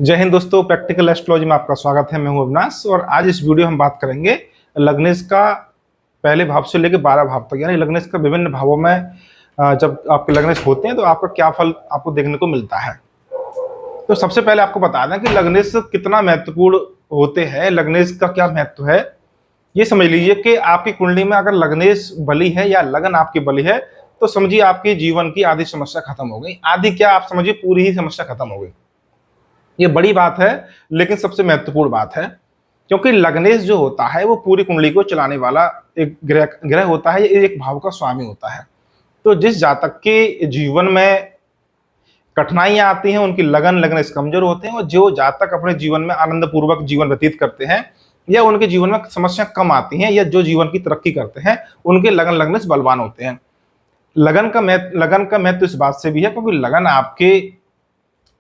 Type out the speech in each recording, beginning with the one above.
जय हिंद दोस्तों, practical astrology में आपका स्वागत है। मैं हूं अविनाश और आज इस वीडियो हम बात करेंगे लग्नेश का पहले भाव से लेकर 12 भाव तक, यानी लग्नेश का विभिन्न भावों में जब आपके लग्नेश होते हैं तो आपका क्या फल आपको देखने को मिलता है। तो सबसे पहले आपको बता दें कि लग्नेश कितना महत्वपूर्ण होते हैं, लग्नेश का क्या महत्व है। ये समझ लीजिए कि आपकी कुंडली में अगर लग्नेश बली है या लगन आपकी बली है तो समझिए आपकी जीवन की आधी समस्या खत्म हो गई। आधी क्या, आप समझिए पूरी ही समस्या खत्म हो गई। ये बड़ी बात है लेकिन सबसे महत्वपूर्ण बात है, क्योंकि लग्नेश जो होता है वो पूरी कुंडली को चलाने वाला एक ग्रह होता है, ये एक भाव का स्वामी होता है। तो जिस जातक के जीवन में कठिनाइयां आती हैं, उनकी लग्नेश कमजोर होते हैं, और जो जातक अपने जीवन में आनंद पूर्वक जीवन व्यतीत करते हैं या उनके जीवन में समस्या कम आती हैं या जो जीवन की तरक्की करते हैं, उनके लग्नेश बलवान होते हैं। लगन का महत्व इस बात से भी है क्योंकि लगन आपके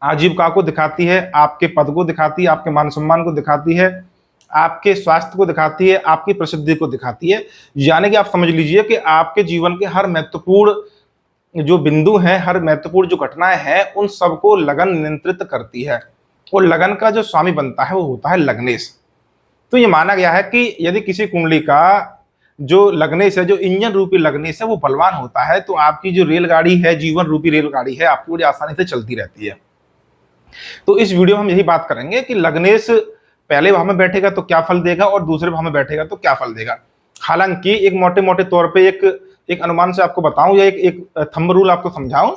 आजीविका को दिखाती है, आपके पद को दिखाती है, आपके मान सम्मान को दिखाती है, आपके स्वास्थ्य को दिखाती है, आपकी प्रसिद्धि को दिखाती है। यानी कि आप समझ लीजिए कि आपके जीवन के हर महत्वपूर्ण जो बिंदु हैं, हर महत्वपूर्ण जो घटनाएं हैं, उन सबको लगन नियंत्रित करती है। और लगन का जो स्वामी बनता है वो होता है लग्नेश। तो ये माना गया है कि यदि किसी कुंडली का जो लग्नेश है, जो इंजन रूपी लग्नेश है, वो बलवान होता है तो आपकी जो रेलगाड़ी है, जीवन रूपी रेलगाड़ी है, आपकी बड़ी आसानी से चलती रहती है। तो इस वीडियो में हम यही बात करेंगे कि लग्नेश पहले भाव में बैठेगा तो क्या फल देगा और दूसरे भाव में बैठेगा तो क्या फल देगा। हालांकि एक मोटे मोटे तौर पे एक अनुमान से आपको बताऊं या एक थंब रूल आपको समझाऊं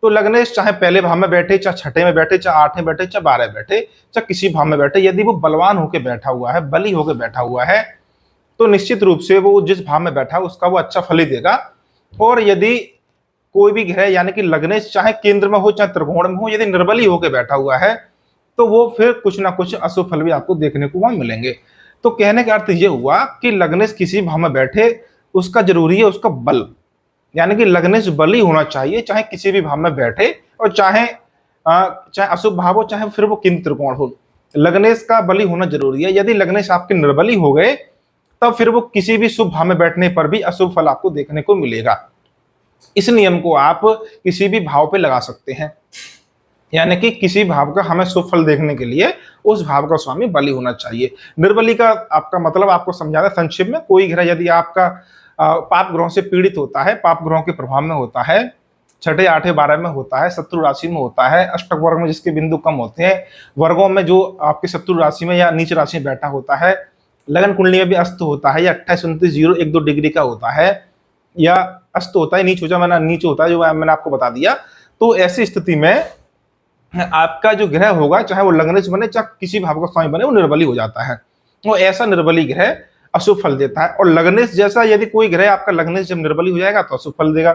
तो लग्नेश चाहे पहले भाव में बैठे, चाहे छठे में बैठे, चाहे आठवें बैठे, चाहे 12 बैठे, चाहे किसी भाव में बैठे, यदि वो बलवान होकर बैठा हुआ है, बली होकर बैठा हुआ है, तो निश्चित रूप से वो जिस भाव में बैठा है उसका वो अच्छा फल ही देगा। और यदि कोई भी ग्रह यानी कि लग्नेश चाहे केंद्र में हो चाहे त्रिकोण में हो, यदि निर्बली होकर बैठा हुआ है तो वो फिर कुछ ना कुछ अशुभ फल भी आपको देखने को वहां मिलेंगे। तो कहने का अर्थ ये हुआ कि लग्नेश किसी भाव में बैठे उसका जरूरी है उसका बल, यानी कि लग्नेश बली होना चाहिए, चाहे किसी भी भाव में बैठे और चाहे अशुभ भाव हो, चाहे फिर वो केंद्र त्रिकोण हो, लग्नेश का बली होना जरूरी है। यदि लग्नेश आपके निर्बली हो गए तब फिर वो किसी भी शुभ भाव में बैठने पर भी अशुभ फल आपको देखने को मिलेगा। इस नियम को आप किसी भी भाव पे लगा सकते हैं, यानी कि किसी भाव का हमें शुभ फल देखने के लिए उस भाव का स्वामी बली होना चाहिए। निर्बली का आपका मतलब आपको समझा दें संक्षेप में, कोई ग्रह यदि आपका पाप ग्रहों से पीड़ित होता है, पाप ग्रहों के प्रभाव में होता है, छठे आठवें 12 में होता है, शत्रु राशि में होता है, अष्टक वर्ग में जिसके बिंदु कम होते हैं, वर्गों में जो आपके शत्रु राशि में या नीच राशि में बैठा होता है, लगन कुंडली में भी अस्त होता है या 28, 29, 0, 1, 2 डिग्री का होता है या अस्त होता है, नीच होता है जो मैंने आपको बता दिया। तो ऐसी स्थिति में आपका जो ग्रह होगा, चाहे वो लग्नेश बने चाहे किसी भाव का स्वामी बने, वो निर्बली हो जाता है। वो ऐसा निर्बली ग्रह अशुभ फल देता है। और लग्नेश जैसा यदि कोई ग्रह आपका लग्नेश जब निर्बली हो जाएगा तो अशुभ फल देगा।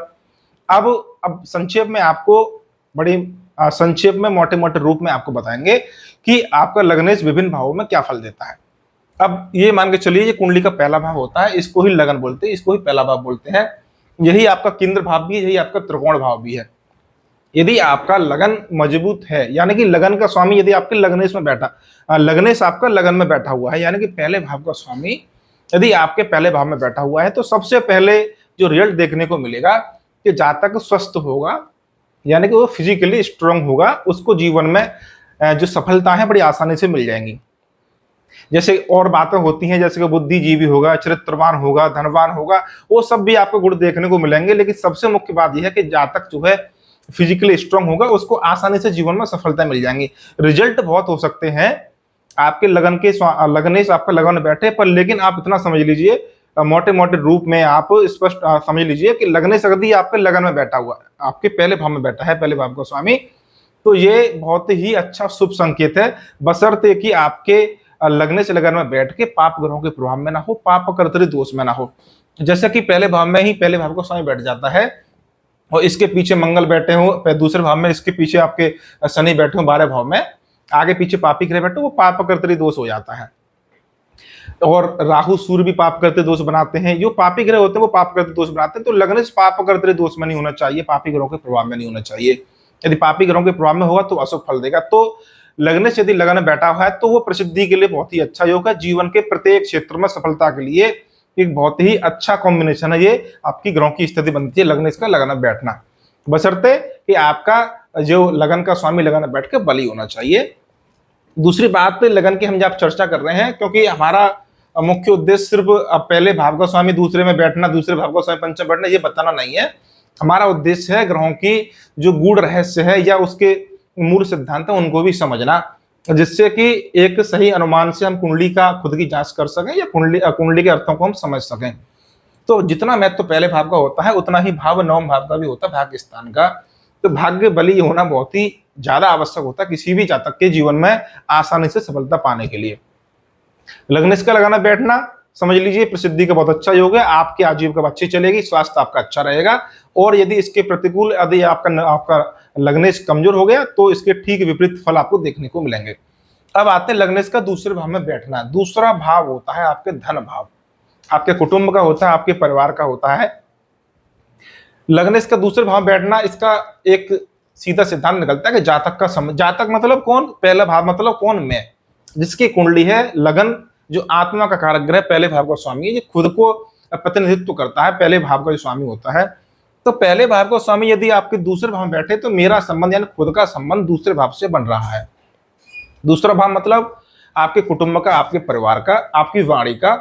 अब संक्षेप में आपको बड़ी संक्षेप में मोटे मोटे रूप में आपको बताएंगे कि आपका लग्नेश विभिन्न भावों में क्या फल देता है। अब ये मान के चलिए, ये कुंडली का पहला भाव होता है, इसको ही लगन बोलते हैं, इसको ही पहला भाव बोलते हैं। यही आपका केंद्र भाव भी है, यही आपका त्रिकोण भाव भी है। यदि आपका लगन मजबूत है, यानी कि लगन का स्वामी यदि आपके लग्नेश में बैठा, लग्नेश आपका लगन में बैठा हुआ है, यानी कि पहले भाव का स्वामी यदि आपके पहले भाव में बैठा हुआ है, तो सबसे पहले जो रिजल्ट देखने को मिलेगा कि जातक स्वस्थ होगा, यानी कि वो फिजिकली स्ट्रांग होगा, उसको जीवन में जो सफलता है बड़ी आसानी से मिल जाएंगी। जैसे और बातें होती हैं, जैसे कि बुद्धिजीवी होगा, चरित्रवान होगा, धनवान होगा, वो सब भी आपको गुण देखने को मिलेंगे। लेकिन सबसे मुख्य बात यह है कि जातक जो है फिजिकली स्ट्रांग होगा, उसको आसानी से जीवन में सफलता मिल जाएंगी। रिजल्ट बहुत हो सकते हैं आपके लग्नेश आपका लगन में बैठे पर, लेकिन आप इतना समझ लीजिए, मोटे मोटे रूप में आप स्पष्ट समझ लीजिए कि लगनेश यदि आपके लगन में बैठा हुआ है, आपके पहले भाव में बैठा है, पहले भाव का स्वामी, तो ये बहुत ही अच्छा शुभ संकेत है, बशर्ते कि आपके लगनेश लगन में बैठ के पाप ग्रहों के प्रभाव में ना हो, पाप कर्तरी दोष में ना हो। जैसे कि पहले भाव में ही पहले भाव का स्वामी बैठ जाता है और इसके पीछे मंगल बैठे हो, दूसरे भाव में इसके पीछे आपके शनि बैठे हो, 12 भाव में आगे पीछे पापी ग्रह बैठे, वो पाप कर्तरी दोष हो जाता है। और राहु सूर्य भी पाप करते दोष बनाते हैं, जो पापी ग्रह होते हैं वो पाप करते दोष बनाते हैं। तो लग्नेश पाप करते दोष में नहीं होना चाहिए, पापी ग्रहों के प्रभाव में नहीं होना चाहिए। यदि पापी ग्रहों के प्रभाव में होगा तो अशुभ फल देगा। तो लग्नेश यदि लगन में बैठा हुआ है तो वो प्रसिद्धि के लिए बहुत ही अच्छा योग है, जीवन के प्रत्येक क्षेत्र में सफलता के लिए एक बहुत ही अच्छा कॉम्बिनेशन है। ये आपकी ग्रहों की स्थिति बनती है लग्नेश का लगन में बैठना, बशर्ते कि आपका जो लगन का स्वामी लगन में बैठ के बली होना चाहिए। दूसरी बात लगन की हम जब चर्चा कर रहे हैं, क्योंकि हमारा मुख्य उद्देश्य सिर्फ पहले भाव का स्वामी दूसरे में बैठना, दूसरे भाव का स्वामी पंचम बैठना, ये बताना नहीं है। हमारा उद्देश्य है ग्रहों की जो गूढ़ रहस्य है या उसके मूल सिद्धांत है उनको भी समझना, जिससे कि एक सही अनुमान से हम कुंडली का खुद की जांच कर सकें या कुंडली के अर्थों को हम समझ सकें। तो जितना महत्व तो पहले भाव का होता है उतना ही भाव नवम भाव का भी होता है, भाग्य स्थान का। तो भाग्य बली होना बहुत ही ज्यादा आवश्यक होता है किसी भी जातक के जीवन में आसानी से सफलता पाने के लिए। लग्नेश का लगाना बैठना समझ लीजिए प्रसिद्धि का बहुत अच्छा योग है, आपकी आजीविका अच्छी चलेगी, स्वास्थ्य आपका अच्छा रहेगा। और यदि इसके प्रतिकूल यदि आपका लग्नेश कमजोर हो गया तो इसके ठीक विपरीत फल आपको देखने को मिलेंगे। अब आते हैं लग्नेश का दूसरे भाव में बैठना। दूसरा भाव होता है आपके धन भाव, आपके कुटुंब का होता है, आपके परिवार का होता है। लग्नेश का दूसरे भाव में बैठना, इसका एक सीधा सिद्धांत निकलता है कि जातक का जातक मतलब कौन, पहला भाव मतलब कौन, मैं, जिसकी कुंडली है लगन, जो आत्मा का कारक ग्रह पहले भाव का स्वामी है, ये खुद को प्रतिनिधित्व करता है, पहले भाव का जो स्वामी होता है। तो पहले भाव का स्वामी यदि आपके दूसरे भाव में बैठे तो मेरा संबंध यानी खुद का संबंध दूसरे भाव से बन रहा है। दूसरा भाव मतलब आपके कुटुंब का, आपके परिवार का, आपकी वाणी का,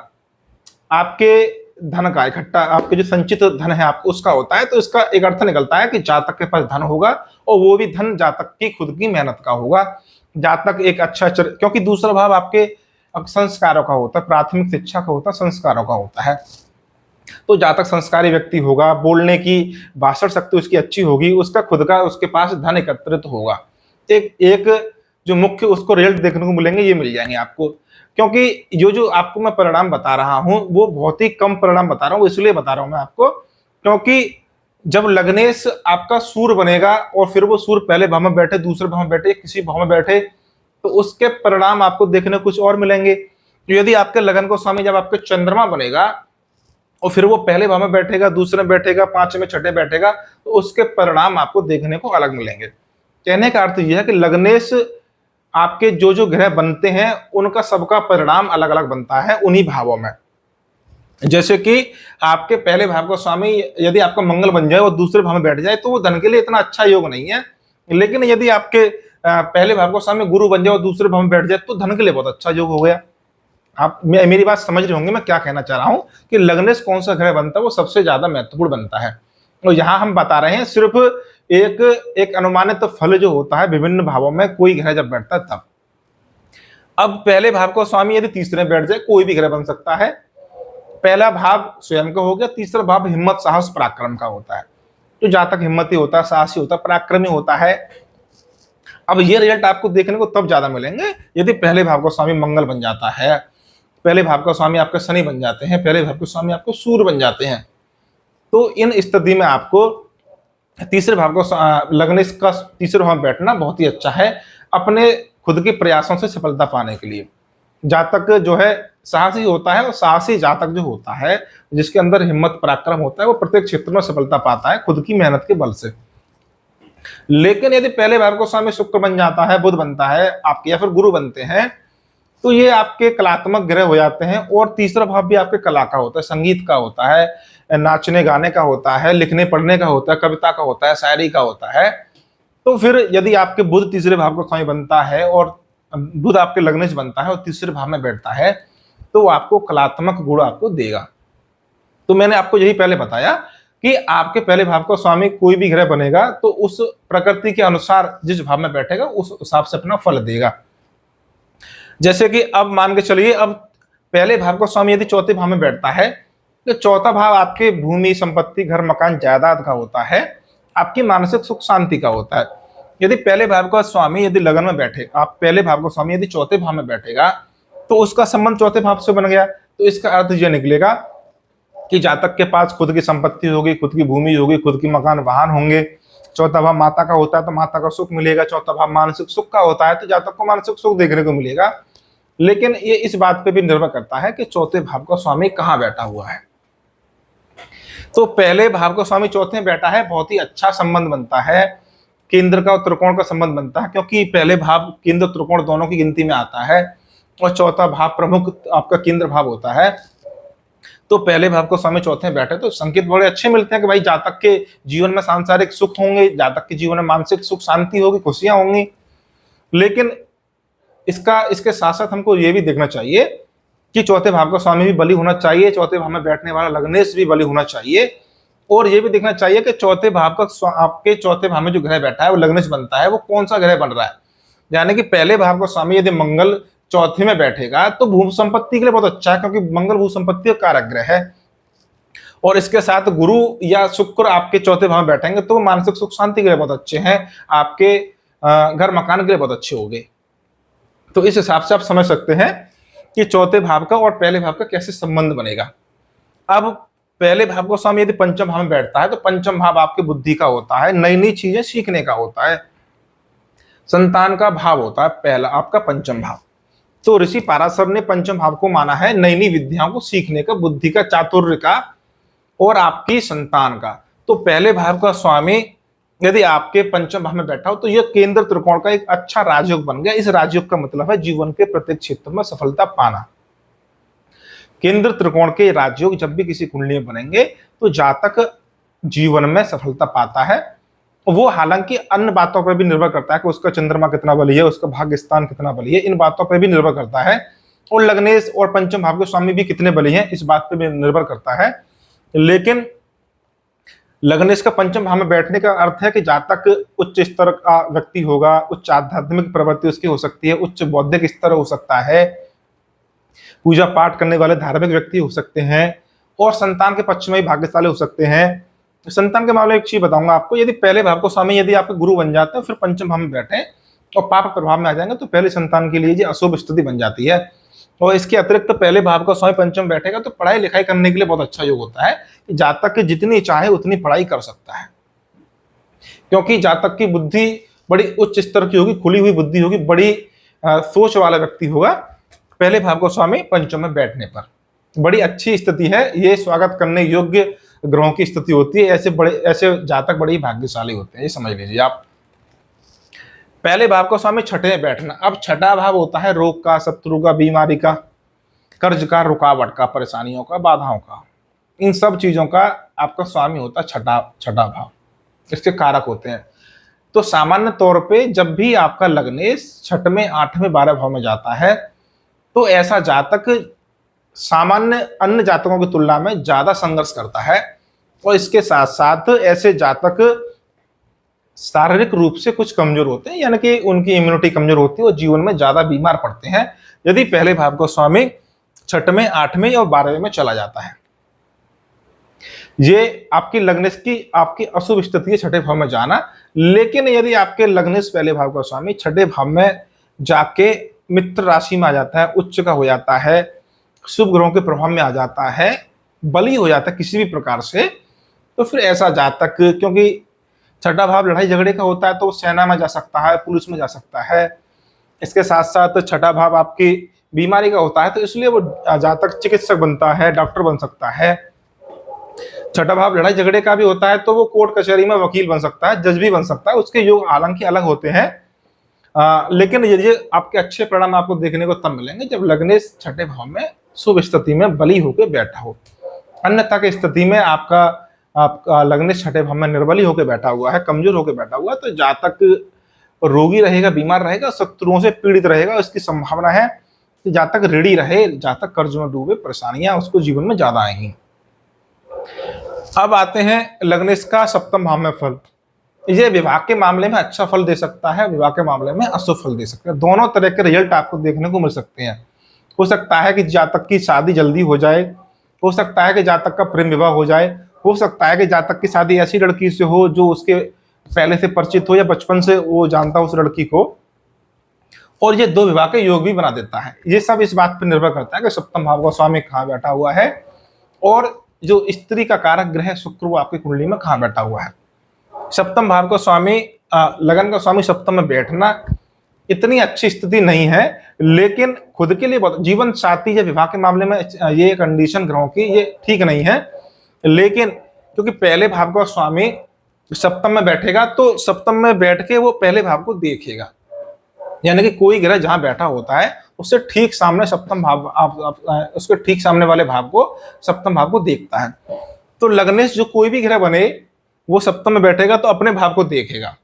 आपके धन का इकट्ठा, आपके जो संचित धन है आपको उसका होता है। तो इसका एक अर्थ निकलता है कि जातक के पास धन होगा और वो भी धन जातक की खुद की मेहनत का होगा। जातक एक अच्छा क्योंकि दूसरा भाव आपके संस्कारों का होता है, प्राथमिक शिक्षा का होता है, संस्कारों का होता है। तो जातक संस्कारी व्यक्ति होगा, बोलने की भाषण शक्ति उसकी अच्छी होगी, उसका खुद का उसके पास धन एकत्रित होगा। एक जो मुख्य उसको रिजल्ट देखने को मिलेंगे ये मिल जाएंगे आपको, क्योंकि जो आपको मैं परिणाम बता रहा हूं वो बहुत ही कम परिणाम बता रहा हूं, इसलिए बता रहा हूं मैं आपको क्योंकि जब लग्नेश आपका सूर्य बनेगा और फिर वो सूर्य पहले भाव में बैठे, दूसरे भाव में बैठे, किसी भाव में बैठे, तो उसके परिणाम आपको देखने कुछ और मिलेंगे। तो यदि आपके लगन को स्वामी जब आपके चंद्रमा बनेगा और फिर वो पहले भाव में बैठेगा, दूसरे में बैठेगा, पांचवें छठे बैठेगा, तो उसके परिणाम आपको देखने को अलग मिलेंगे। कहने का अर्थ यह है कि लग्नेश आपके जो ग्रह बनते हैं उनका सबका परिणाम अलग अलग बनता है उन्हीं भावों में। जैसे कि आपके पहले भाव का स्वामी यदि आपका मंगल बन जाए और दूसरे भाव में बैठ जाए तो वो धन के लिए इतना अच्छा योग नहीं है, लेकिन यदि आपके पहले भाव का स्वामी गुरु बन जाए और दूसरे भाव में बैठ जाए तो धन के लिए बहुत अच्छा योग हो गया। आप मेरी बात समझ रहे होंगे मैं क्या कहना चाह रहा हूं कि लग्नेश कौन सा ग्रह बनता है वो सबसे ज्यादा महत्वपूर्ण बनता है। और यहाँ हम बता रहे हैं सिर्फ एक अनुमानित फल जो होता है विभिन्न भावों में कोई ग्रह जब बैठता है तब। अब पहले भाव का स्वामी यदि तीसरे बैठ जाए कोई भी ग्रह बन सकता है। पहला भाव स्वयं का हो गया, तीसरा भाव हिम्मत साहस पराक्रम का होता है। तो जातक हिम्मती होता है, साहसी होता है, पराक्रमी होता है। अब ये रिजल्ट आपको देखने को तब ज्यादा मिलेंगे यदि पहले भाव का स्वामी मंगल बन जाता है, पहले भाव का स्वामी आपके शनि बन जाते हैं, पहले भाव के स्वामी आपको सूर्य बन जाते हैं। तो इन स्थिति में आपको तीसरे भाव को लग्नेश का तीसरे भाव में बैठना बहुत ही अच्छा है अपने खुद के प्रयासों से सफलता पाने के लिए। जातक जो है साहसी होता है और साहसी जातक जो होता है जिसके अंदर हिम्मत पराक्रम होता है वो प्रत्येक क्षेत्र में सफलता पाता है खुद की मेहनत के बल से। लेकिन यदि पहले भाव को स्वामी शुक्र बन जाता है, बुध बनता है आपके या फिर गुरु बनते हैं तो ये आपके कलात्मक ग्रह हो जाते हैं। और तीसरा भाव भी आपके कला का होता है, संगीत का होता है, नाचने गाने का होता है, लिखने पढ़ने का होता है, कविता का होता है, शायरी का होता है। तो फिर यदि आपके बुध तीसरे भाव का स्वामी बनता है और बुध आपके लग्नेश बनता है और तीसरे भाव में बैठता है तो आपको कलात्मक गुण आपको देगा। तो मैंने आपको यही पहले बताया कि आपके पहले भाव का स्वामी कोई भी ग्रह बनेगा तो उस प्रकृति के अनुसार जिस भाव में बैठेगा उस हिसाब से अपना फल देगा। जैसे कि अब मान के चलिए अब पहले भाव का स्वामी यदि चौथे भाव में बैठता है तो चौथा भाव आपके भूमि संपत्ति घर मकान जायदाद का होता है, आपकी मानसिक सुख शांति का होता है। यदि पहले भाव का स्वामी यदि लगन में बैठे, आप पहले भाव का स्वामी यदि चौथे भाव में बैठेगा तो उसका संबंध चौथे भाव से बन गया। तो इसका अर्थ यह निकलेगा कि जातक के पास खुद की संपत्ति होगी, खुद की भूमि होगी, खुद की मकान वाहन होंगे। चौथा भाव माता का होता है तो माता का सुख मिलेगा। चौथा भाव मानसिक सुख का होता है तो जातक को मानसिक सुख देखने को मिलेगा। लेकिन ये इस बात पे भी निर्भर करता है कि चौथे भाव का स्वामी कहाँ बैठा हुआ है। तो पहले भाव का स्वामी चौथे में बैठा है, बहुत ही अच्छा संबंध बनता है, केंद्र का और त्रिकोण का संबंध बनता है क्योंकि पहले भाव केंद्र त्रिकोण दोनों की गिनती में आता है और चौथा भाव प्रमुख आपका केंद्र भाव होता है। तो पहले भाव को स्वामी चौथे में बैठे तो संकेत बड़े अच्छे मिलते हैं कि भाई जातक के जीवन में सांसारिक सुख होंगे, जातक के जीवन में मानसिक सुख शांति होगी, खुशियां होंगी। लेकिन इसके साथ साथ हमको ये भी देखना चाहिए कि चौथे भाव का स्वामी भी बली होना चाहिए, चौथे भाव में बैठने वाला लग्नेश भी बली होना चाहिए। और ये भी देखना चाहिए कि चौथे भाव का आपके चौथे भाव में जो ग्रह बैठा है वो लग्नेश बनता है, वो कौन सा ग्रह बन रहा है। यानी कि पहले भाव का स्वामी यदि मंगल चौथे में बैठेगा तो भू संपत्ति के लिए बहुत अच्छा है, क्योंकि मंगल भू संपत्ति का कारक ग्रह है। और इसके साथ गुरु या शुक्र आपके चौथे भाव में बैठेंगे तो मानसिक सुख शांति के लिए बहुत अच्छे हैं, आपके घर मकान के लिए बहुत अच्छे होंगे। तो इस हिसाब से आप समझ सकते हैं कि चौथे भाव का और पहले भाव का कैसे संबंध बनेगा। अब पहले भाव का स्वामी यदि पंचम भाव में बैठता है तो पंचम भाव आपकी बुद्धि का होता है, नई नई चीजें सीखने का होता है, संतान का भाव होता है पहला आपका पंचम भाव। तो ऋषि पाराशर ने पंचम भाव को माना है नई नई विद्याओं को सीखने का, बुद्धि का, चातुर्य का और आपकी संतान का। तो पहले भाव का स्वामी यदि आपके पंचम भाव में बैठा हो तो यह केंद्र त्रिकोण का एक अच्छा राजयोग बन गया। इस राजयोग का मतलब है जीवन के प्रत्येक क्षेत्र में सफलता पाना। केंद्र त्रिकोण के राजयोग जब भी किसी कुंडली में बनेंगे तो जातक जीवन में सफलता पाता है। वो हालांकि अन्य बातों पर भी निर्भर करता है कि उसका चंद्रमा कितना बली है, उसका भाग्य स्थान कितना बली है, इन बातों पर भी निर्भर करता है। और लग्नेश और पंचम भाव के स्वामी भी कितने बली हैं इस बात पर भी निर्भर करता है। लेकिन लग्नेश का पंचम भाव में बैठने का अर्थ है कि जातक उच्च स्तर का व्यक्ति होगा, उच्च आध्यात्मिक प्रवृत्ति उसकी हो सकती है, उच्च बौद्धिक स्तर हो सकता है, पूजा पाठ करने वाले धार्मिक व्यक्ति हो सकते हैं और संतान के पक्ष में भी भाग्यशाली हो सकते हैं। संतान के मामले में एक चीज बताऊंगा आपको, यदि पहले भाव को स्वामी यदि आपके गुरु बन जाते हैं फिर पंचम भाव में बैठे और पाप प्रभाव में आ जाएंगे तो पहले संतान के लिए अशुभ स्थिति बन जाती है। और इसके अतिरिक्त तो पहले भाव का स्वामी पंचम बैठेगा तो पढ़ाई लिखाई करने के लिए बहुत अच्छा योग होता है कि जातक की जितनी चाहे उतनी पढ़ाई कर सकता है, क्योंकि जातक की बुद्धि बड़ी उच्च स्तर की होगी, खुली हुई बुद्धि होगी, बड़ी सोच वाला व्यक्ति होगा पहले भाव को स्वामी पंचम में बैठने पर। बड़ी अच्छी स्थिति है, ये स्वागत करने योग्य ग्रहों की स्थिति होती है। ऐसे जातक बड़े भाग्यशाली होते हैं, ये समझ लीजिए आप। पहले भाव का स्वामी छठे में बैठना। अब छठा भाव होता है रोग का, शत्रु का, बीमारी का, कर्ज का, रुकावट का, परेशानियों का, बाधाओं का, इन सब चीजों का आपका स्वामी होता है छठा भाव, इसके कारक होते हैं। तो सामान्य तौर पे जब भी आपका लग्नेश छठवें, आठवें, 12 भाव में जाता है तो ऐसा जातक सामान्य अन्य जातकों की तुलना में ज्यादा संघर्ष करता है। और इसके साथ साथ ऐसे जातक शारीरिक रूप से कुछ कमजोर होते हैं, यानी कि उनकी इम्यूनिटी कमजोर होती है और जीवन में ज्यादा बीमार पड़ते हैं यदि पहले भाव का स्वामी छठवें, आठवें और 12वें में चला जाता है। ये आपकी लग्नेश की आपकी अशुभ स्थिति है छठे भाव में जाना। लेकिन यदि आपके लग्नेश पहले भाव का स्वामी छठे भाव में जाके मित्र राशि में आ जाता है, उच्च का हो जाता है, शुभ ग्रहों के प्रभाव में आ जाता है, बली हो जाता है किसी भी प्रकार से, तो फिर ऐसा जातक, क्योंकि छठा भाव लड़ाई झगड़े का होता है तो सेना में जा सकता है, पुलिस में जा सकता है। इसके साथ साथ छठा भाव आपकी बीमारी का होता है तो इसलिए वो जातक चिकित्सक बनता है, डॉक्टर बन सकता है। छठा भाव लड़ाई झगड़े का भी होता है तो वो कोर्ट कचहरी में वकील बन सकता है, जज भी बन सकता है। उसके योग हालांकि अलग होते हैं, लेकिन ये आपके अच्छे परिणाम आपको देखने को तब मिलेंगे जब लग्नेश छठे भाव में शुभ स्थिति में बली होकर बैठा हो। अन्यथा की स्थिति में आपका लग्नेश छठे भाव में निर्बली होकर बैठा हुआ है, कमजोर होकर बैठा हुआ है, तो जातक रोगी रहेगा, बीमार रहेगा, शत्रुओं से पीड़ित रहेगा। इसकी संभावना है कि जातक ऋणी रहे, जातक कर्ज में डूबे, परेशानियां उसको जीवन में ज्यादा आएंगी। अब आते हैं लग्नेश का सप्तम भाव में फल। ये विवाह के मामले में अच्छा फल दे सकता है, विवाह के मामले में अशुभ फल दे सकता है। दोनों तरह के रिजल्ट आपको देखने को मिल सकते हैं। हो सकता है कि जातक की शादी जल्दी हो जाए, हो सकता है कि जातक का प्रेम विवाह हो जाए, हो सकता है कि जातक की शादी ऐसी लड़की से हो जो उसके पहले से परिचित हो या बचपन से वो जानता हो उस लड़की को, और ये दो विवाह के योग भी बना देता है। ये सब इस बात पर निर्भर करता है कि सप्तम भाव का स्वामी कहाँ बैठा हुआ है और जो स्त्री का कारक ग्रह शुक्र वो आपकी कुंडली में कहाँ बैठा हुआ है। सप्तम भाव का स्वामी, लगन का स्वामी सप्तम में बैठना इतनी अच्छी स्थिति नहीं है, लेकिन खुद के लिए बहुत, जीवन साथी या विवाह के मामले में ये कंडीशन ग्रहों की ये ठीक नहीं है। लेकिन क्योंकि पहले भाव का स्वामी सप्तम में बैठेगा तो सप्तम में बैठ के वो पहले भाव को देखेगा, यानी कि कोई ग्रह जहां बैठा होता है उससे ठीक सामने सप्तम भाव उसके ठीक सामने वाले भाव को, सप्तम भाव को देखता है। तो लग्नेश जो कोई भी ग्रह बने वो सप्तम में बैठेगा तो अपने भाव को देखेगा।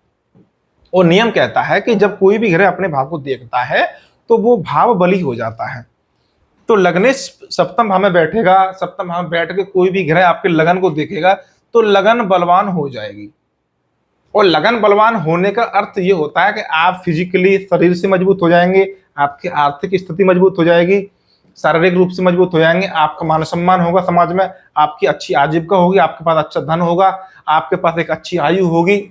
और नियम कहता है कि जब कोई भी ग्रह अपने भाव को देखता है तो वो भाव बली हो जाता है। तो लग्नेश सप्तम भाव में बैठेगा, सप्तम भाव में बैठ के कोई भी ग्रह आपके लगन को देखेगा तो लगन बलवान हो जाएगी। और लगन बलवान होने का अर्थ ये होता है कि आप फिजिकली शरीर से मजबूत हो जाएंगे, आपकी आर्थिक स्थिति मजबूत हो जाएगी, शारीरिक रूप से मजबूत हो जाएंगे, आपका मान सम्मान होगा समाज में, आपकी अच्छी आजीविका होगी, आपके पास अच्छा धन होगा, आपके पास एक अच्छी आयु होगी,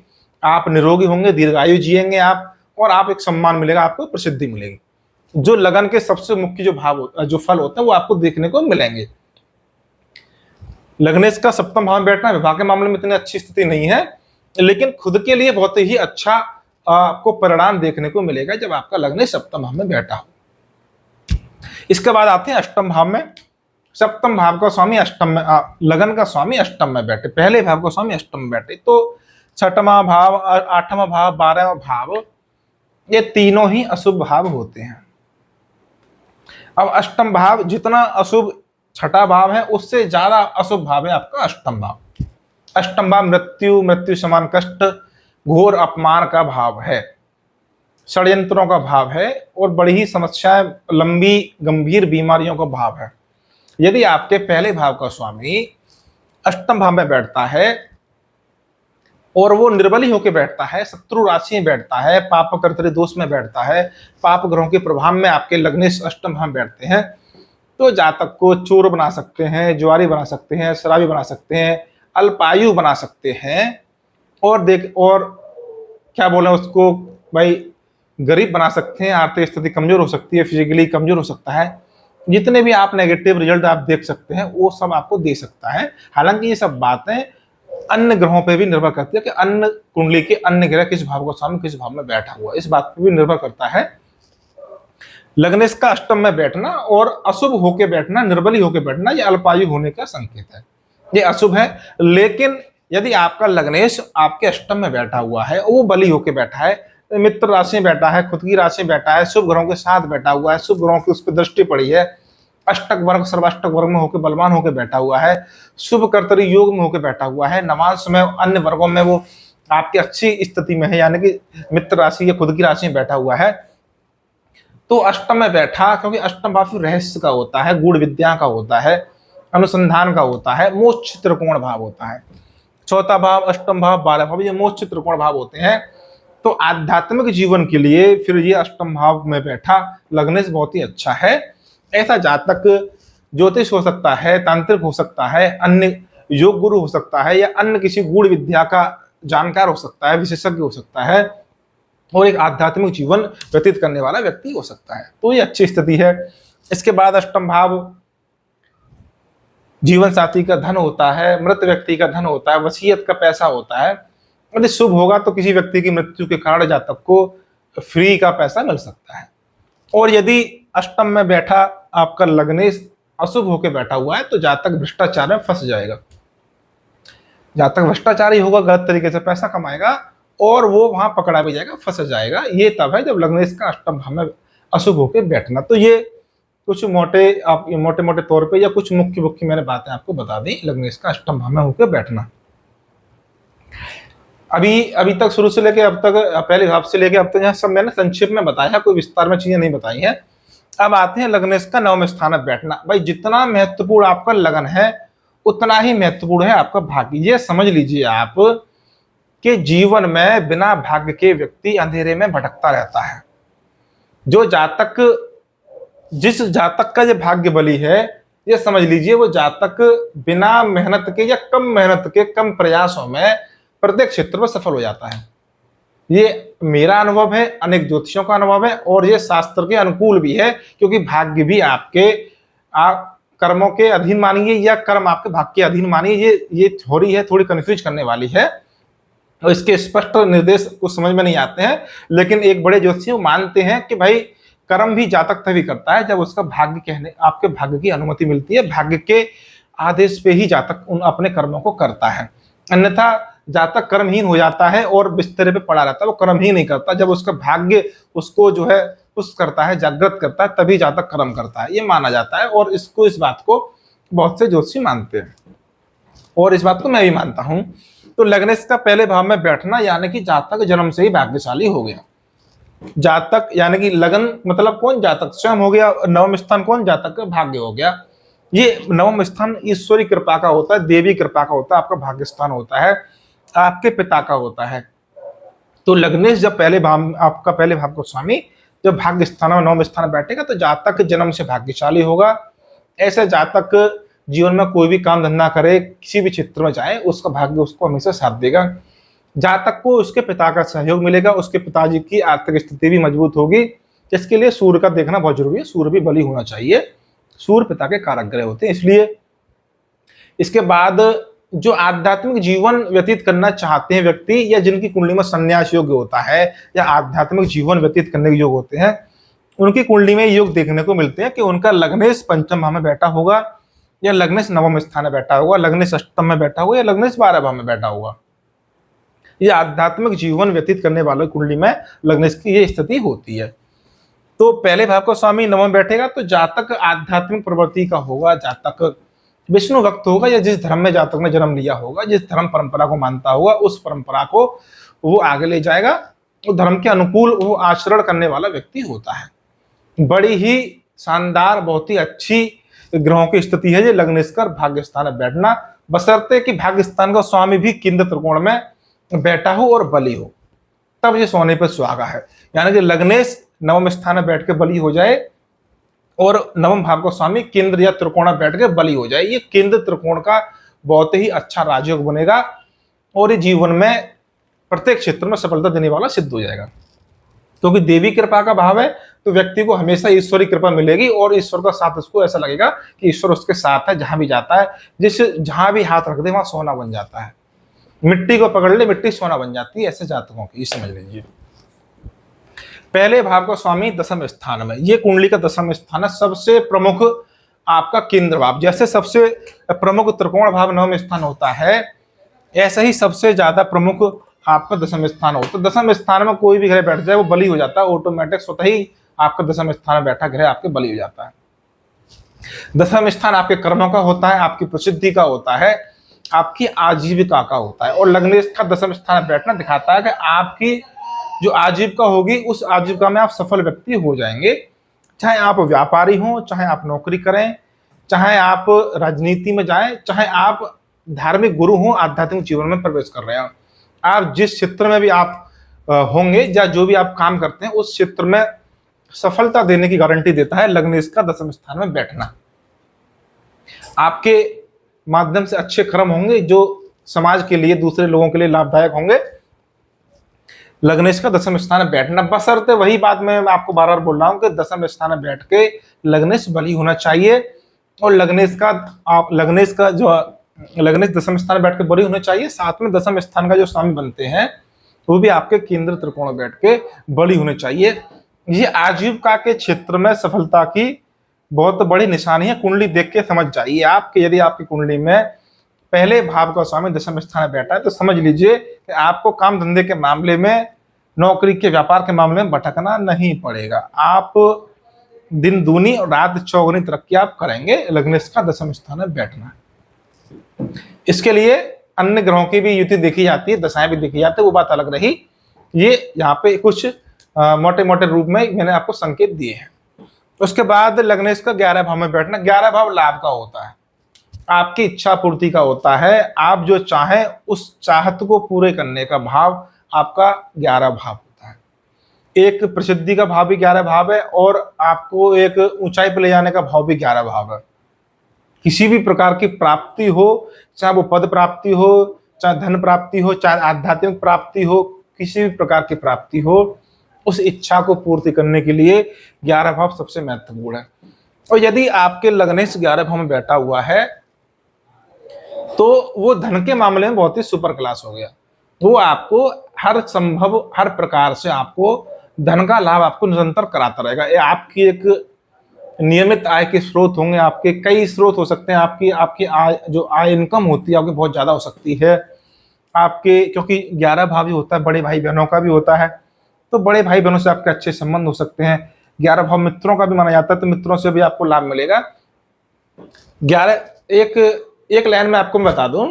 आप निरोगी होंगे, दीर्घायु जिएंगे आप, और आप एक सम्मान मिलेगा, आपको प्रसिद्धि मिलेगी। जो लगन के सबसे मुख्य जो भाव जो फल होते हैं वो आपको देखने को मिलेंगे। लग्नेश का सप्तम भाव में बैठना विवाह के मामले में इतनी अच्छी स्थिति नहीं है, लेकिन खुद के लिए बहुत ही अच्छा आपको परिणाम देखने को मिलेगा जब आपका लग्नेश सप्तम भाव में बैठा हो। इसके बाद आते हैं अष्टम भाव में। सप्तम भाव का स्वामी अष्टम में, लगन का स्वामी अष्टम में बैठे, पहले भाव का स्वामी अष्टम में बैठे, तो छठवां भाव, आठवां भाव, 12वां भाव, ये तीनों ही अशुभ भाव होते हैं। अब अष्टम भाव जितना अशुभ छठा भाव है उससे ज्यादा अशुभ भाव है आपका अष्टम भाव। अष्टम भाव मृत्यु, मृत्यु समान कष्ट, घोर अपमान का भाव है, षड्यंत्रों का भाव है, और बड़ी ही समस्याएं, लंबी गंभीर बीमारियों का भाव है। यदि आपके पहले भाव का स्वामी अष्टम भाव में बैठता है और वो निर्बली होकर बैठता है, शत्रु राशि में बैठता है, पाप कर्तरी दोष में बैठता है, पाप ग्रहों के प्रभाव में आपके लग्नेश अष्टम भाव में बैठते हैं, तो जातक को चोर बना सकते हैं, जुआरी बना सकते हैं, शराबी बना सकते हैं, अल्पायु बना सकते हैं, और क्या बोले उसको भाई, गरीब बना सकते हैं, आर्थिक स्थिति कमजोर हो सकती है, फिजिकली कमजोर हो सकता है। जितने भी आप नेगेटिव रिजल्ट आप देख सकते हैं वो सब आपको दे सकता है। हालांकि ये सब बातें अन्य ग्रहों पे भी निर्भर करती है कि अन्य कुंडली के अन्य ग्रह किस भाव को स्वामी किस भाव में बैठा हुआ, इस बात पे भी निर्भर करता है। लग्नेश का अष्टम में बैठना और अशुभ होके बैठना, निर्बली होके बैठना, ये अल्पायु होने का संकेत है, ये अशुभ है। लेकिन यदि आपका लग्नेश आपके अष्टम में बैठा हुआ है, वो बली होके बैठा है, मित्र राशि में बैठा है, खुद की राशि में बैठा है, शुभ ग्रहों के साथ बैठा हुआ है, शुभ ग्रहों की उस पर दृष्टि पड़ी है, अष्टक वर्ग सर्वाष्टक वर्ग में होकर बलवान होकर बैठा हुआ है, शुभ कर्तरी योग में होकर बैठा हुआ है, नवांश में अन्य वर्गों में वो आपकी अच्छी स्थिति में है, यानी कि मित्र राशि या खुद की राशि में बैठा हुआ है, तो अष्टम में बैठा, क्योंकि अष्टम भाव रहस्य का होता है, गूढ़ विद्या का होता है, अनुसंधान का होता है, मोक्ष त्रिकोण भाव होता है। चौथा भाव, अष्टम भाव, 12 भाव, ये मोक्ष त्रिकोण भाव होते हैं। तो आध्यात्मिक जीवन के लिए फिर ये अष्टम भाव में बैठा लग्नेश बहुत ही अच्छा है। ऐसा जातक ज्योतिष हो सकता है, तांत्रिक हो सकता है, अन्य योग गुरु हो सकता है, या अन्य किसी गूढ़ विद्या का जानकार हो सकता है, विशेषज्ञ हो सकता है, और एक आध्यात्मिक जीवन व्यतीत करने वाला व्यक्ति हो सकता है। तो ये अच्छी स्थिति है। इसके बाद अष्टम भाव जीवन साथी का धन होता है, मृत व्यक्ति का धन होता है, वसीयत का पैसा होता है। यदि शुभ होगा तो किसी व्यक्ति की मृत्यु के कारण जातक को फ्री का पैसा मिल सकता है। और यदि अष्टम में बैठा आपका लग्नेश अशुभ होकर बैठा हुआ है तो जातक भ्रष्टाचार में फंस जाएगा, जातक भ्रष्टाचारी होगा, गलत तरीके से पैसा कमाएगा और वो वहां पकड़ा भी जाएगा, फंस जाएगा। ये तब है जब लग्नेश का अष्टम भाव में अशुभ होकर बैठना। तो ये कुछ मोटे मोटे तौर पे या कुछ मुख्य मैंने बातें आपको बता दी लग्नेश का अष्टम भाव में होकर बैठना। अभी तक शुरू से लेके अब तक, पहले भाव से लेके अब तक यहाँ सब मैंने संक्षेप में बताया, कोई विस्तार में चीजें नहीं बताई है। अब आते हैं लग्नेश का नवम स्थान में बैठना। भाई जितना महत्वपूर्ण आपका लगन है उतना ही महत्वपूर्ण है आपका भाग्य। ये समझ लीजिए आप कि जीवन में बिना भाग्य के व्यक्ति अंधेरे में भटकता रहता है। जिस जातक का ये भाग्य बली है, ये समझ लीजिए वो जातक बिना मेहनत के या कम मेहनत के, कम प्रयासों में प्रत्येक क्षेत्र में सफल हो जाता है। ये मेरा अनुभव है, अनेक ज्योतिषियों का अनुभव है, और ये शास्त्र के अनुकूल भी है, क्योंकि भाग्य भी आपके कर्मों के अधीन मानिए या कर्म आपके भाग्य के अधीन मानिए। ये थ्योरी है, थोड़ी कंफ्यूज करने वाली है और इसके स्पष्ट निर्देश कुछ समझ में नहीं आते हैं। लेकिन एक बड़े ज्योतिषी मानते हैं कि भाई कर्म भी जातक तभी करता है जब उसका आपके भाग्य की अनुमति मिलती है। भाग्य के आदेश पे ही जातक अपने कर्मों को करता है, अन्यथा जातक कर्महीन हो जाता है और बिस्तर पे पड़ा रहता है, वो कर्म ही नहीं करता। जब उसका भाग्य उसको जो है पुष्ट करता है, जागृत करता है, तभी जातक कर्म करता है, ये माना जाता है। और इस बात को बहुत से ज्योतिषी मानते हैं और इस बात को मैं भी मानता हूं। तो लग्नेश का पहले भाव में बैठना यानी कि जातक जन्म से ही भाग्यशाली हो गया। जातक यानी कि लगन मतलब कौन, जातक स्वयं हो गया। नवम स्थान कौन, जातक का भाग्य हो गया। ये नवम स्थान ईश्वरी कृपा का होता है, देवी कृपा का होता है, आपका भाग्य स्थान होता है, आपके पिता का होता है। तो लग्नेश जब पहले भाव, आपका पहले भाव को स्वामी जब भाग्य स्थान में नवम स्थान में बैठेगा तो जातक जन्म से भाग्यशाली होगा। ऐसे जातक जीवन में कोई भी काम धंधा करे, किसी भी क्षेत्र में जाए, उसका भाग्य उसको हमेशा साथ देगा। जातक को उसके पिता का सहयोग मिलेगा, उसके पिताजी की आर्थिक स्थिति भी मजबूत होगी। इसके लिए सूर्य का देखना बहुत जरूरी है, सूर्य भी बली होना चाहिए। सूर्य पिता के कारक ग्रह होते हैं, इसलिए इसके बाद जो आध्यात्मिक जीवन व्यतीत करना चाहते हैं व्यक्ति, या जिनकी कुंडली में संन्यास योग होता है या आध्यात्मिक जीवन व्यतीत करने के योग होते हैं, उनकी कुंडली में योग देखने को मिलते हैं कि उनका लग्नेश पंचम भाव में बैठा होगा, या लग्नेश नवम स्थान में बैठा होगा, लग्नेश अष्टम में बैठा होगा, या लग्नेश 12 भाव में बैठा होगा। ये आध्यात्मिक जीवन व्यतीत करने वालों की कुंडली में लग्नेश की ये स्थिति होती है। तो पहले भाव का स्वामी नवम में बैठेगा तो जातक आध्यात्मिक प्रवृत्ति का होगा, जातक विष्णु भक्त होगा, या जिस धर्म में जातक ने जन्म लिया होगा, जिस धर्म परंपरा को मानता होगा, उस परंपरा को वो आगे ले जाएगा, वो धर्म के अनुकूल वो आचरण करने वाला व्यक्ति होता है। बड़ी ही शानदार, बहुत ही अच्छी ग्रहों की स्थिति है ये लग्नेश का भाग्य स्थान में बैठना, बशर्ते कि भाग्य स्थान का स्वामी भी केंद्र त्रिकोण में बैठा हो और बली हो, तब ये सोने पर सुहागा है। यानी कि लग्नेश नवम स्थान में बैठ के बली हो जाए और नवम भाव का स्वामी केंद्र या त्रिकोण बैठ के बली हो जाए, ये केंद्र त्रिकोण का बहुत ही अच्छा राजयोग बनेगा और ये जीवन में प्रत्येक क्षेत्र में सफलता देने वाला सिद्ध हो जाएगा। क्योंकि देवी कृपा का भाव है तो व्यक्ति को हमेशा ईश्वरी कृपा मिलेगी और ईश्वर का साथ उसको ऐसा लगेगा कि ईश्वर उसके साथ है, जहां भी जाता है, जहां भी हाथ रख दे वहां सोना बन जाता है। मिट्टी को पकड़ ले मिट्टी सोना बन जाती है, ऐसे जातकों की समझ लीजिए। पहले भाव का स्वामी दसम स्थान में, ये कुंडली का दसम स्थान है, सबसे प्रमुख आपका केंद्र भाव। जैसे सबसे प्रमुख त्रिकोण भाव नवम स्थान होता है, ऐसा ही सबसे ज्यादा प्रमुख आपका दसम स्थान होता है। दसम स्थान में कोई भी ग्रह बैठ जाए वो बली हो जाता है, ऑटोमेटिक स्वतः ही आपका दसम स्थान में बैठा ग्रह आपके बली हो जाता है। दसम स्थान आपके कर्मों का होता है, आपकी प्रसिद्धि का होता है, आपकी आजीविका का होता है। और लग्नेश का दसम स्थान में बैठना दिखाता है कि आपकी जो आजीविका होगी उस आजीविका में आप सफल व्यक्ति हो जाएंगे। चाहे आप व्यापारी हो, चाहे आप नौकरी करें, चाहे आप राजनीति में जाएं, चाहे आप धार्मिक गुरु हो, आध्यात्मिक जीवन में प्रवेश कर रहे हो, आप जिस क्षेत्र में भी आप होंगे या जो भी आप काम करते हैं उस क्षेत्र में सफलता देने की गारंटी देता है लग्नेश का दसम स्थान में बैठना। आपके माध्यम से अच्छे कर्म होंगे जो समाज के लिए, दूसरे लोगों के लिए लाभदायक होंगे। लग्नेश का दसम स्थान में बैठना, बशर्ते वही बात मैं आपको बार बार बोल रहा हूं कि दसम स्थान में बैठ के लग्नेश बली होना चाहिए। और लग्नेश दसम स्थान में बैठ के बली होना चाहिए, साथ में दसम स्थान का जो स्वामी बनते हैं वो भी आपके केंद्र त्रिकोण में बैठ के बली होने चाहिए। ये आजीविका के क्षेत्र में सफलता की बहुत बड़ी निशानी है। कुंडली देख के समझ जाइए आप कि यदि आपकी कुंडली में पहले भाव का स्वामी दसम स्थान में बैठा है तो समझ लीजिए कि आपको काम धंधे के मामले में, नौकरी के व्यापार के मामले में भटकना नहीं पड़ेगा। आप दिन दूनी और रात चौगुनी तरक्की आप करेंगे लग्नेश का दसम स्थान में बैठना। इसके लिए अन्य ग्रहों की भी युति देखी जाती है, दशाएं भी देखी जाती है, वो बात अलग रही। ये यहाँ पे कुछ मोटे मोटे रूप में मैंने आपको संकेत दिए हैं। उसके बाद लग्नेश का 11 भाव में बैठना। 11 भाव लाभ का होता है, आपकी इच्छा पूर्ति का होता है, आप जो चाहें उस चाहत को पूरे करने का भाव आपका 11 भाव होता है। एक प्रसिद्धि का भाव भी 11 भाव है और आपको एक ऊंचाई पर ले जाने का भाव भी 11 भाव है। किसी भी प्रकार की प्राप्ति हो, चाहे वो पद प्राप्ति हो, चाहे धन प्राप्ति हो, चाहे आध्यात्मिक प्राप्ति हो, किसी भी प्रकार की प्राप्ति हो, उस इच्छा को पूर्ति करने के लिए 11 भाव सबसे महत्वपूर्ण है। और यदि आपके लग्नेश 11 भाव में बैठा हुआ है तो वो धन के मामले में बहुत ही सुपर क्लास हो गया। वो आपको हर संभव, हर प्रकार से आपको धन का लाभ आपको निरंतर कराता रहेगा। ये आपकी एक नियमित आय के स्रोत होंगे, आपके कई स्रोत हो सकते हैं। आपकी आय, जो आय इनकम होती है आपकी बहुत ज्यादा हो सकती है आपके, क्योंकि 11 भाव भी होता है, बड़े भाई बहनों का भी होता है, तो बड़े भाई बहनों से आपके अच्छे संबंध हो सकते हैं। 11 भाव मित्रों का भी माना जाता है, तो मित्रों से भी आपको लाभ मिलेगा। 11 एक लाइन में आपको बता दूं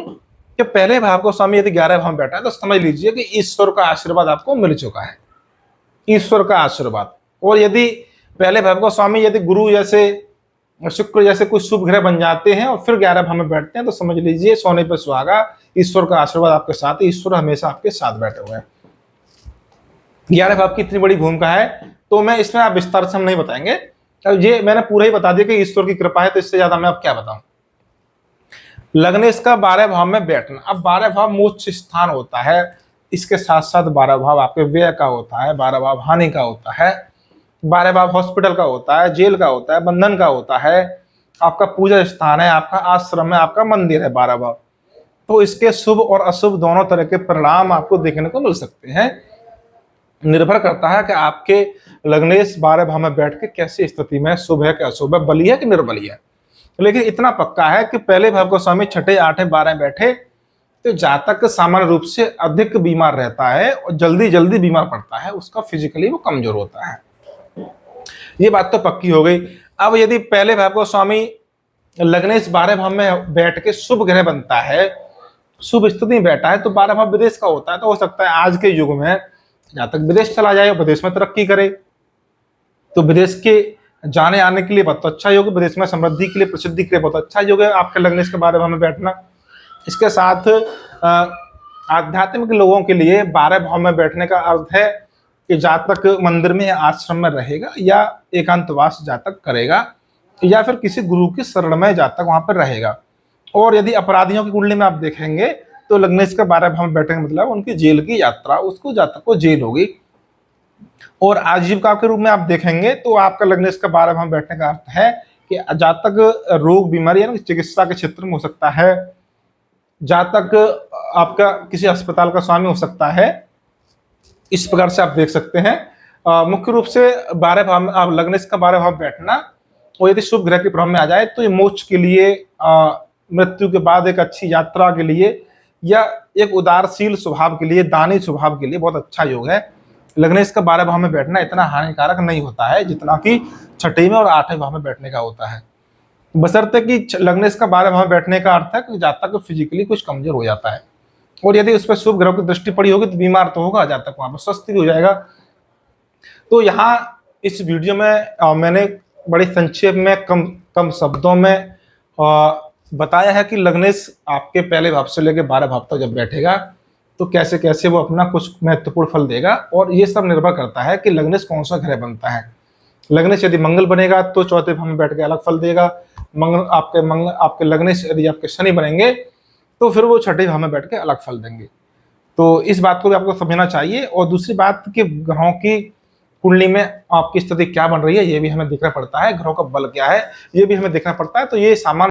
कि पहले भाव को स्वामी यदि 11 भाव में बैठा है तो समझ लीजिए कि ईश्वर का आशीर्वाद आपको मिल चुका है। ईश्वर का आशीर्वाद। और यदि पहले भाव का स्वामी यदि गुरु जैसे, शुक्र जैसे कुछ शुभ ग्रह बन जाते हैं और फिर 11 भाव में बैठते हैं, तो समझ लीजिए सोने पर सुहागा, ईश्वर का आशीर्वाद आपके साथ है, ईश्वर हमेशा आपके साथ बैठे हुए हैं। 11 भाव की इतनी बड़ी भूमिका है, तो मैं इसमें आप विस्तार से हम नहीं बताएंगे। अब ये मैंने पूरा ही बता दिया कि ईश्वर की कृपा है, तो इससे ज्यादा मैं अब क्या बताऊं। लग्नेश का 12 भाव में बैठना, अब 12 भाव मोक्ष स्थान होता है, इसके साथ साथ 12 भाव आपके व्यय का होता है, 12 भाव हानि का होता है, 12 भाव हॉस्पिटल का होता है, जेल का होता है, बंधन का होता है, आपका पूजा स्थान है, आपका आश्रम है, आपका मंदिर है 12 भाव। तो इसके शुभ और अशुभ दोनों तरह के परिणाम आपको देखने को मिल सकते हैं। निर्भर करता है कि आपके लग्नेश 12 भाव में बैठ के कैसी स्थिति में, शुभ है कि अशुभ है, बली है कि निर्बली है। लेकिन इतना पक्का है कि पहले भाव का स्वामी 6, 8, 12 बैठे तो जातक सामान्य रूप से अधिक बीमार रहता है और जल्दी जल्दी बीमार पड़ता है, उसका फिजिकली वो कमजोर होता है। ये बात तो पक्की हो गई। अब यदि पहले भाव का स्वामी लग्नेश 12 भाव में बैठ के शुभ ग्रह बनता है, शुभ स्थिति में बैठा है, तो 12 भाव विदेश का होता है, तो हो सकता है आज के युग में जातक विदेश चला जाए, विदेश में तरक्की करे, तो विदेश के जाने आने के लिए बहुत अच्छा योग है, विदेश में समृद्धि के लिए, प्रसिद्धि के लिए बहुत अच्छा योग है आपके लग्नेश के 12 भाव में बैठना। इसके साथ आध्यात्मिक लोगों के लिए 12 भाव में बैठने का अर्थ है कि जातक मंदिर में या आश्रम में रहेगा, या एकांतवास जातक करेगा, या फिर किसी गुरु की शरण में जातक वहां पर रहेगा। और यदि अपराधियों की कुंडली में आप देखेंगे तो लग्नेश का 12 भाव में बैठने का मतलब उनकी जेल की यात्रा, उसको जातक को जेल होगी। और आजीविका के रूप में आप देखेंगे तो आपका लग्नेश का 12 भाव में बैठने का अर्थ है कि जातक रोग बीमारी यानी चिकित्सा के क्षेत्र में हो सकता है, जातक आपका किसी अस्पताल का स्वामी हो सकता है। इस प्रकार से आप देख सकते हैं। मुख्य रूप से 12 भाव में आप लग्नेश का 12 भाव बैठना, और यदि शुभ ग्रह के प्रभाव में आ जाए तो ये मोक्ष के लिए, मृत्यु के बाद एक अच्छी यात्रा के लिए, या एक उदारशील स्वभाव के लिए, दानी स्वभाव के लिए बहुत अच्छा योग है। लग्नेश का 12 भाव में बैठना इतना हानिकारक नहीं होता है जितना कि 6वें और 8वें भाव में बैठने का होता है, बशर्ते कि लग्नेश का 12 भाव में बैठने का अर्थ है कि जातक फिजिकली कुछ कमजोर हो जाता है, और यदि उस पर शुभ ग्रह की दृष्टि पड़ी होगी तो बीमार तो होगा जातक, वहां पर स्वस्थ भी हो जाएगा। तो यहाँ इस वीडियो में मैंने बड़े संक्षेप में कम शब्दों में बताया है कि लग्नेश आपके पहले भाव से लेकर 12 भाव तक जब बैठेगा तो कैसे कैसे वो अपना कुछ महत्वपूर्ण फल देगा। और ये सब निर्भर करता है कि लग्नेश कौन सा ग्रह बनता है। लग्नेश यदि मंगल बनेगा तो 4थे भाव में बैठ के अलग फल देगा। आपके लग्नेश यदि आपके शनि बनेंगे तो फिर वो 6ठे भाव में बैठ के अलग फल देंगे। तो इस बात को भी आपको समझना चाहिए। और दूसरी बात कि ग्रहों की कुंडली में आपकी स्थिति क्या बन रही है ये भी हमें देखना पड़ता है, ग्रहों का बल क्या है ये भी हमें देखना पड़ता है। तो ये सामान्य